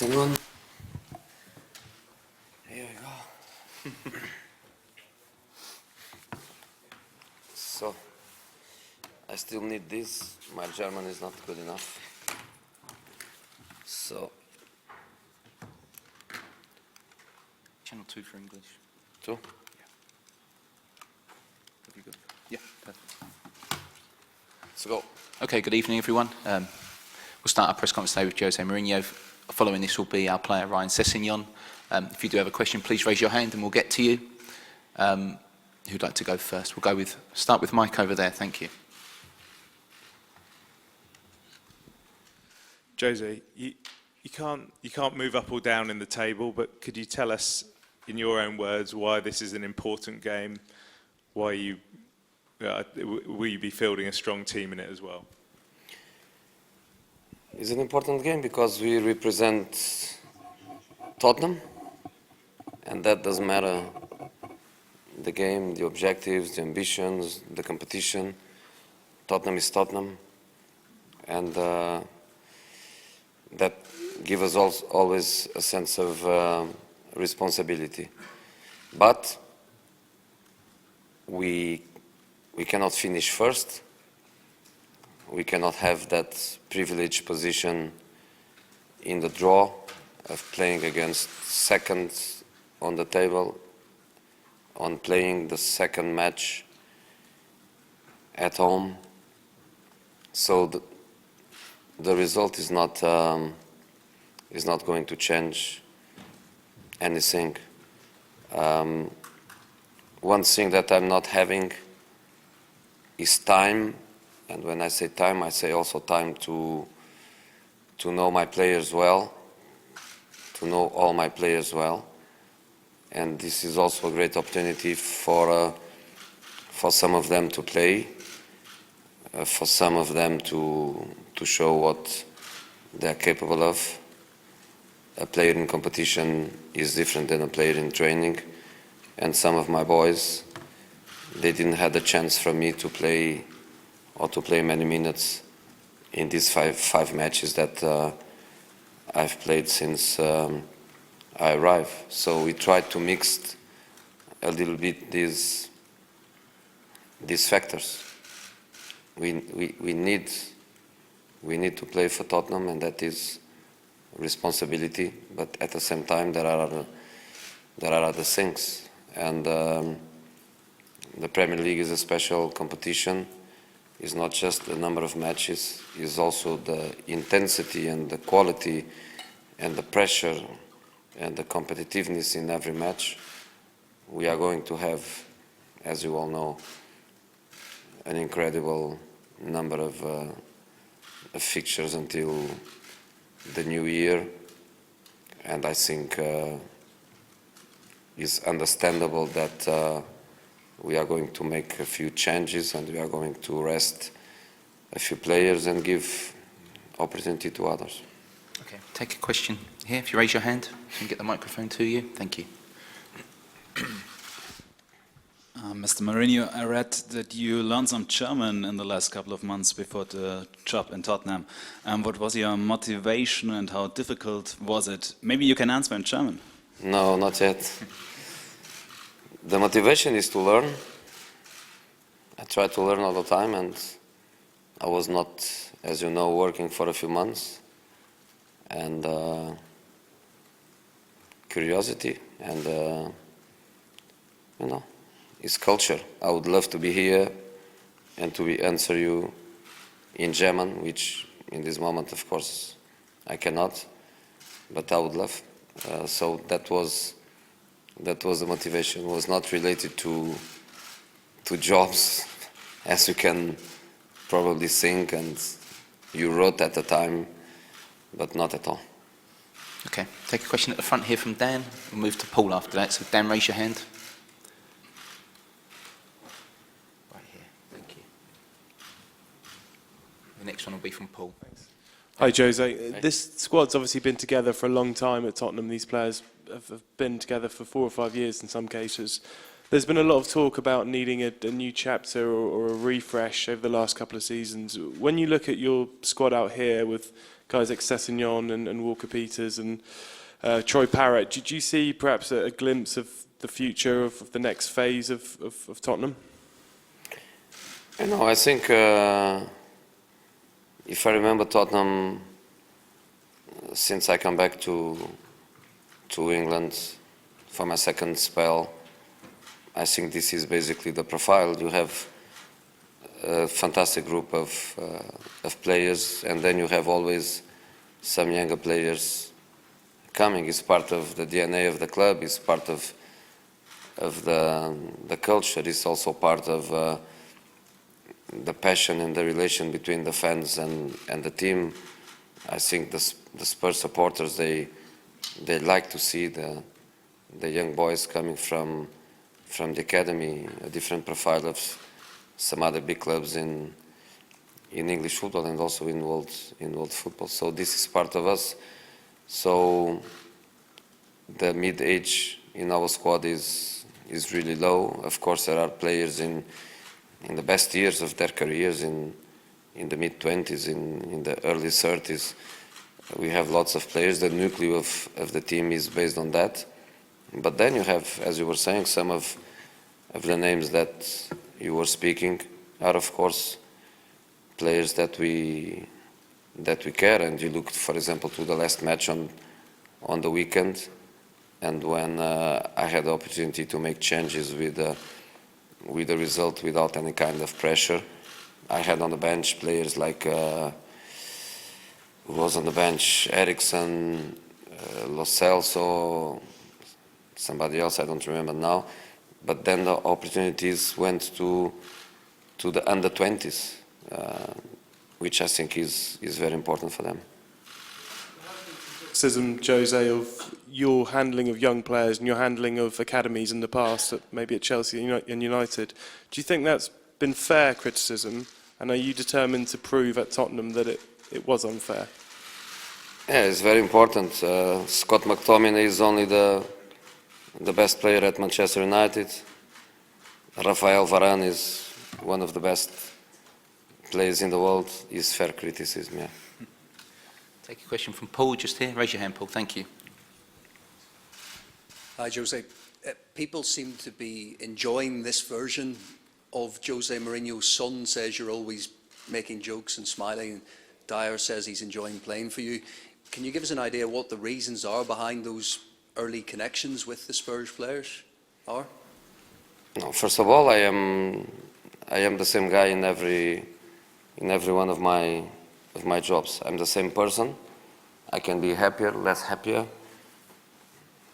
afternoon. Here we go. So, I still need this. My German is not good enough. So, Channel 2 for English. 2? Yeah. Have you got? Yeah, perfect. Let's go. Okay, good evening, everyone. We'll start our press conference today with Jose Mourinho. Following this will be our player, Ryan Sessegnon. If you do have a question, please raise your hand and we'll get to you. Who'd like to go first? We'll start with Mike over there. Thank you. Jose, you can't move up or down in the table, but could you tell us, in your own words, why this is an important game? Why will you be fielding a strong team in it as well? It's an important game because we represent Tottenham, and that doesn't matter the game, the objectives, the ambitions, the competition. Tottenham is Tottenham, and that gives us always a sense of responsibility. But we cannot finish first. We cannot have that privileged position in the draw of playing against second on the table, on playing the second match at home. So the result is not going to change anything. One thing that I'm not having is time, and when I say time, I say also time to know my players well, to know all my players well, and this is also a great opportunity for some of them to play, for some of them to show what they're capable of. A player in competition is different than a player in training, and some of my boys, they didn't have the chance from me to play many minutes in these five matches that I've played since I arrived. So we tried to mix a little bit these factors. We need to play for Tottenham, and that is responsibility. But at the same time, there are other things, and the Premier League is a special competition. It's not just the number of matches, it's also the intensity and the quality and the pressure and the competitiveness in every match. We are going to have, as you all know, an incredible number of fixtures until the new year, and I think it's understandable that we are going to make a few changes, and we are going to rest a few players and give opportunity to others. Okay, take a question here. If you raise your hand, we can get the microphone to you. Thank you. Mr. Mourinho, I read that you learned some German in the last couple of months before the job in Tottenham. What was your motivation and how difficult was it? Maybe you can answer in German. No, not yet. The motivation is to learn. I try to learn all the time, and I was not, as you know, working for a few months. And curiosity and, it's culture. I would love to be here and to answer you in German, which in this moment, of course, I cannot, but I would love. So that was the motivation. It was not related to jobs, as you can probably think, and you wrote at the time, but not at all. Okay, take a question at the front here from Dan. We'll move to Paul after that. So Dan, raise your hand. Right here, thank you. The next one will be from Paul. Thanks. Hi Jose, this squad's obviously been together for a long time at Tottenham. These players have been together for 4 or 5 years in some cases. There's been a lot of talk about needing a new chapter or a refresh over the last couple of seasons. When you look at your squad out here with guys like Sessegnon and Walker-Peters and Troy Parrott. Do you see perhaps a glimpse of the future of the next phase of Tottenham? You know, I think if I remember Tottenham, since I come back to England for my second spell, I think this is basically the profile. You have a fantastic group of players, and then you have always some younger players coming. It's part of the DNA of the club. It's part of the culture. It's also part of the passion and the relation between the fans and the team. I think the Spurs supporters, they like to see the young boys coming from the academy, a different profile of some other big clubs in English football and also in world football. So this is part of us. So the mid-age in our squad is really low. Of course, there are players in the best years of their careers, in the mid-20s, in the early 30s. We have lots of players. The nucleus of the team is based on that. But then you have, as you were saying, some of the names that you were speaking are, of course, players that we care. And you look, for example, to the last match on the weekend, and when I had the opportunity to make changes with the result without any kind of pressure. I had on the bench players like who was on the bench, Eriksson, Lo Celso, somebody else, I don't remember now. But then the opportunities went to the under-20s, which I think is very important for them. Criticism, Jose, of your handling of young players and your handling of academies in the past, maybe at Chelsea and United. Do you think that's been fair criticism? And are you determined to prove at Tottenham that it was unfair? Yeah, it's very important. Scott McTominay is only the best player at Manchester United. Rafael Varane is one of the best players in the world. Is fair criticism, yeah. Take a question from Paul just here. Raise your hand, Paul. Thank you. Hi, Jose. People seem to be enjoying this version of Jose Mourinho's son says you're always making jokes and smiling. Dyer says he's enjoying playing for you. Can you give us an idea what the reasons are behind those early connections with the Spurs players are? No, first of all, I am the same guy in every one of my jobs. I'm the same person. I can be happier, less happier.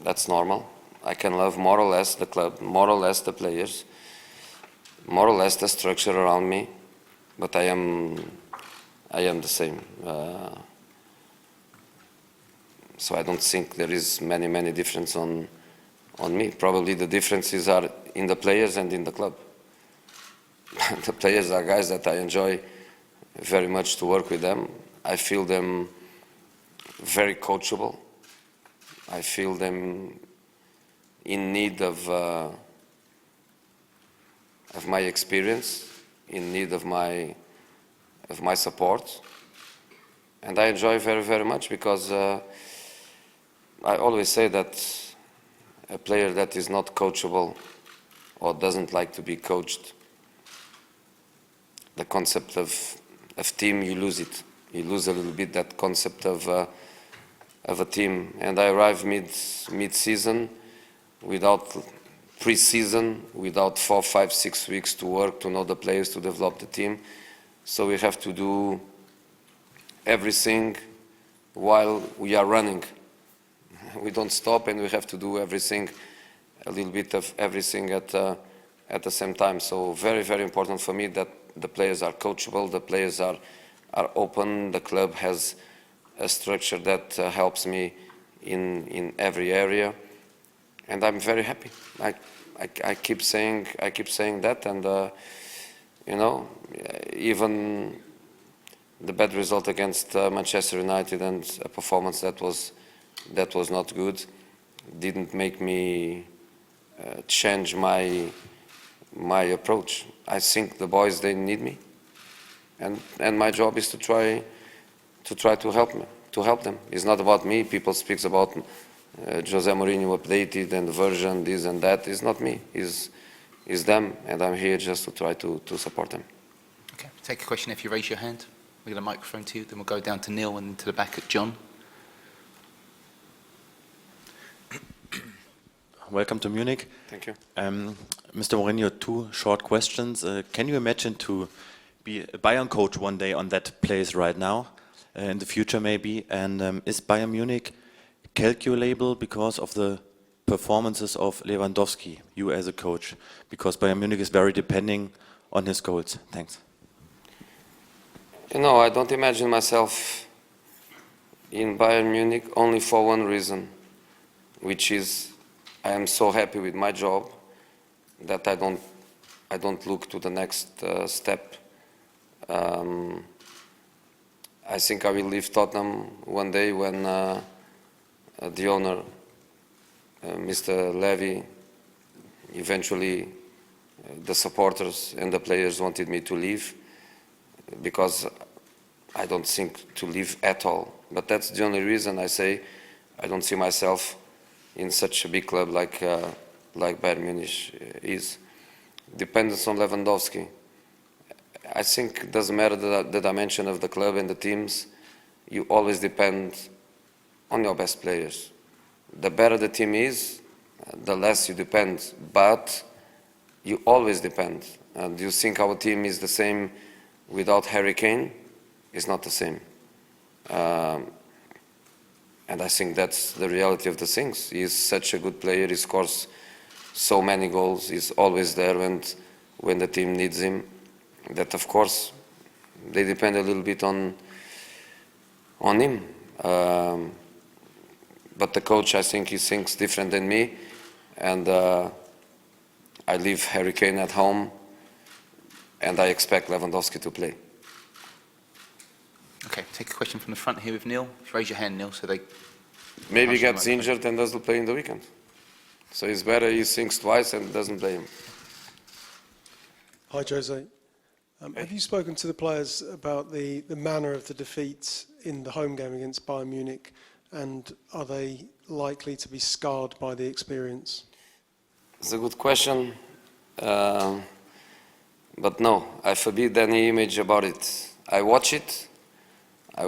That's normal. I can love more or less the club, more or less the players, more or less the structure around me, but I am the same. So I don't think there is many difference on me. Probably the differences are in the players and in the club. The players are guys that I enjoy very much to work with them. I feel them very coachable. I feel them in need of my experience, in need of my support, and I enjoy very much because I always say that a player that is not coachable or doesn't like to be coached, the concept of team, you lose it. You lose a little bit that concept of a team. And I arrived mid-season without pre-season, without 4, 5, 6 weeks to work, to know the players, to develop the team. So we have to do everything while we are running. We don't stop, and we have to do everything, a little bit of everything at the same time. So very important for me that the players are coachable, the players are open, the club has a structure that helps me in every area, and I'm very happy. I keep saying that, and you know, even the bad result against Manchester United and a performance that was not good didn't make me change my approach. I think the boys, they need me, and my job is to try to help to help them. It's not about me. People speak about Jose Mourinho updated and version, this and that. It's not me. It's them, and I'm here just to try to support them. Okay, take a question if you raise your hand. We'll get a microphone to you, then we'll go down to Neil and to the back at John. Welcome to Munich. Thank you. Mr. Mourinho, 2 short questions. Can you imagine to be a Bayern coach one day on that place right now, in the future maybe? And is Bayern Munich calculable because of the performances of Lewandowski, you as a coach? Because Bayern Munich is very depending on his goals. Thanks. You know, I don't imagine myself in Bayern Munich only for one reason, which is I am so happy with my job that I don't look to the next step. I think I will leave Tottenham one day when the owner, Mr. Levy, eventually the supporters and the players wanted me to leave, because I don't think to leave at all. But that's the only reason I say I don't see myself in such a big club like Bayern Munich is. Dependence on Lewandowski. I think it doesn't matter the dimension of the club and the teams. You always depend on your best players. The better the team is, the less you depend. But you always depend. And you think our team is the same without Harry Kane? It's not the same. And I think that's the reality of the things. He's such a good player. He scores so many goals. He's always there when the team needs him. That, of course, they depend a little bit on him. But the coach, I think he thinks different than me. And I leave Harry Kane at home, and I expect Lewandowski to play. Okay, take a question from the front here with Neil. If you raise your hand, Neil, so they... Maybe he gets injured and doesn't play in the weekend. So it's better he thinks twice and doesn't play him. Hi, Jose. Have you spoken to the players about the manner of the defeat in the home game against Bayern Munich, and are they likely to be scarred by the experience? It's a good question. But no, I forbid any image about it. I watch it a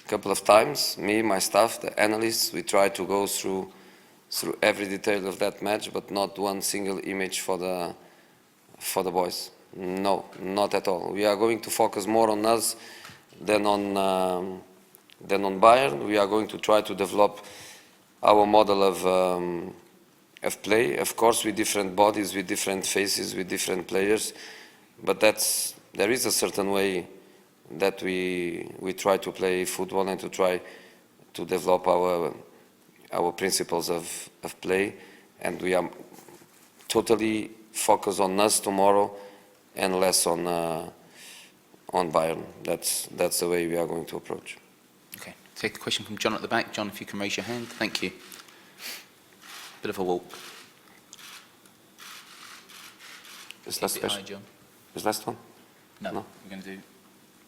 couple of times. Me, my staff, the analysts, we try to go through every detail of that match, but not one single image for the boys. No, not at all. We are going to focus more on us than on Bayern. We are going to try to develop our model of play, of course, with different bodies, with different faces, with different players. But there is a certain way that we try to play football and to try to develop our principles of play, and we are totally focused on us tomorrow and less on Bayern. That's the way we are going to approach. Okay, take a question from John at the back. John, if you can raise your hand. Thank you. Bit of a walk. Is last Keep it high, question? John. Is last one? No, No. we're going to do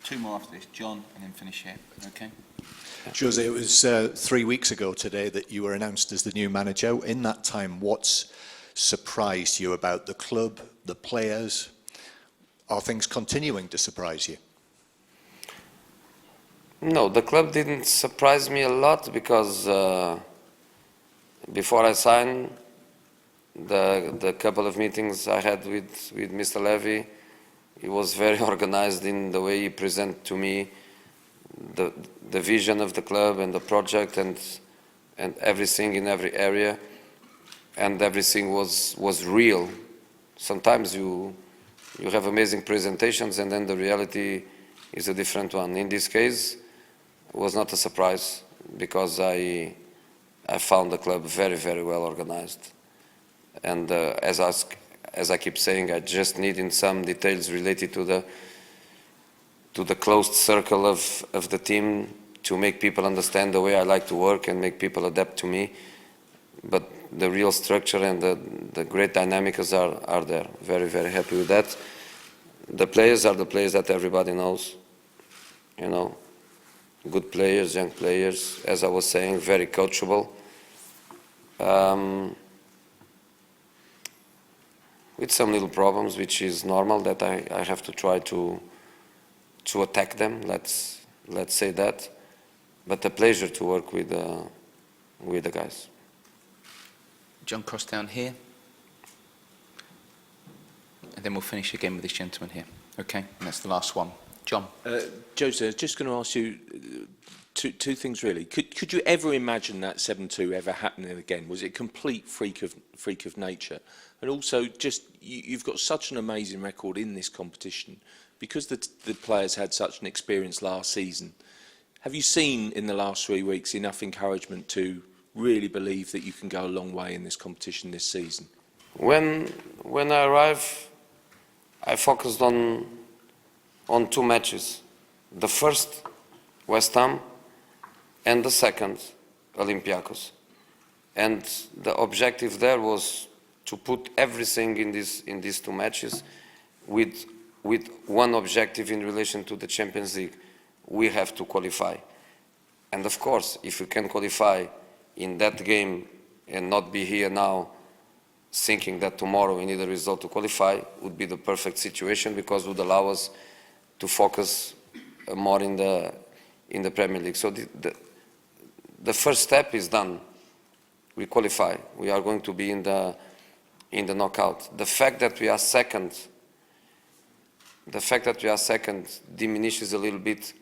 2 more after this. John, and then finish here. Okay. Jose, it was 3 weeks ago today that you were announced as the new manager. In that time, what's surprised you about the club, the players? Are things continuing to surprise you? No, the club didn't surprise me a lot because before I signed, the couple of meetings I had with Mr. Levy, he was very organized in the way he presented to me the vision of the club and the project and everything in every area, and everything was real. Sometimes you have amazing presentations and then the reality is a different one. In this case, it was not a surprise because I found the club very, very well organized. And as I keep saying, I just need in some details related to the closed circle of the team to make people understand the way I like to work and make people adapt to me. But the real structure and the great dynamics are there. Very, very happy with that. The players are the players that everybody knows, you know. good players, young players, as I was saying, very coachable. With some little problems, which is normal, that I have to try to attack them. Let's say that. But a pleasure to work with the guys. John, cross down here. And then we'll finish again with this gentleman here. Okay, and that's the last one. John. Jose, just going to ask you two things really. Could you ever imagine that 7-2 ever happening again? Was it a complete freak of nature? And also, just you've got such an amazing record in this competition because the players had such an experience last season. Have you seen in the last 3 weeks enough encouragement to really believe that you can go a long way in this competition this season? When I arrived, I focused on 2 matches. The first, West Ham, and the second, Olympiacos. And the objective there was to put everything in these 2 matches with one objective in relation to the Champions League. We have to qualify. And of course, if we can qualify in that game and not be here now thinking that tomorrow we need a result to qualify, would be the perfect situation because it would allow us to focus more in the Premier League. So the first step is done. We qualify. We are going to be in the knockout. The fact that we are second diminishes a little bit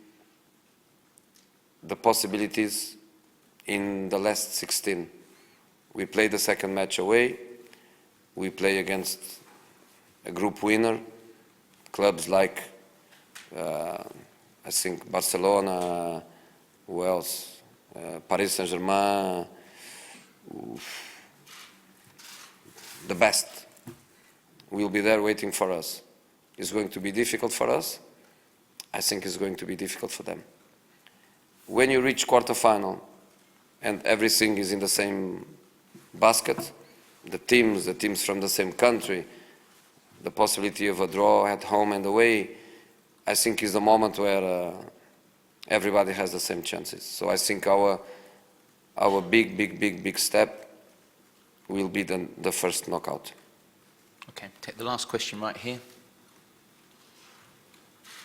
the possibilities in the last 16. We play the second match away. We play against a group winner, clubs like I think Barcelona, who else? Paris Saint-Germain, the best will be there waiting for us. It's going to be difficult for us. I think it's going to be difficult for them. When you reach quarterfinal and everything is in the same basket, the teams from the same country, the possibility of a draw at home and away, I think is the moment where everybody has the same chances. So I think our big step will be the first knockout. Okay, take the last question right here.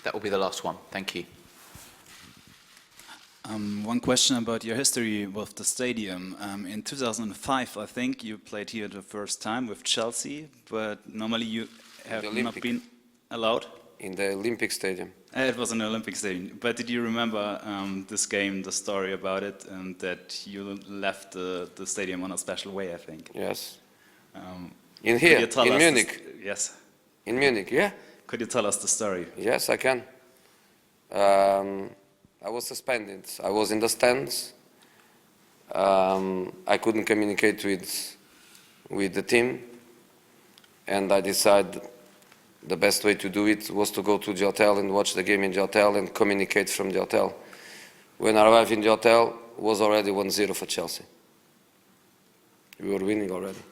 That will be the last one. Thank you. One question about your history with the stadium. In 2005, I think, you played here the first time with Chelsea, but normally you have not been allowed? In the Olympic Stadium. It was an Olympic stadium. But did you remember this game, the story about it, and that you left the stadium on a special way, I think? Yes. In here, in Munich. Yes. In Munich, yeah. Could you tell us the story? Yes, I can. I was suspended. I was in the stands. I couldn't communicate with the team, and I decided the best way to do it was to go to the hotel and watch the game in the hotel and communicate from the hotel. When I arrived in the hotel, it was already 1-0 for Chelsea. We were winning already.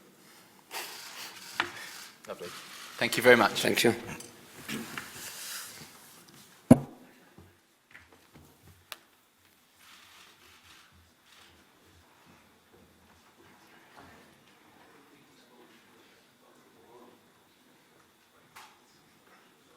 Lovely. Thank you very much. Thank you.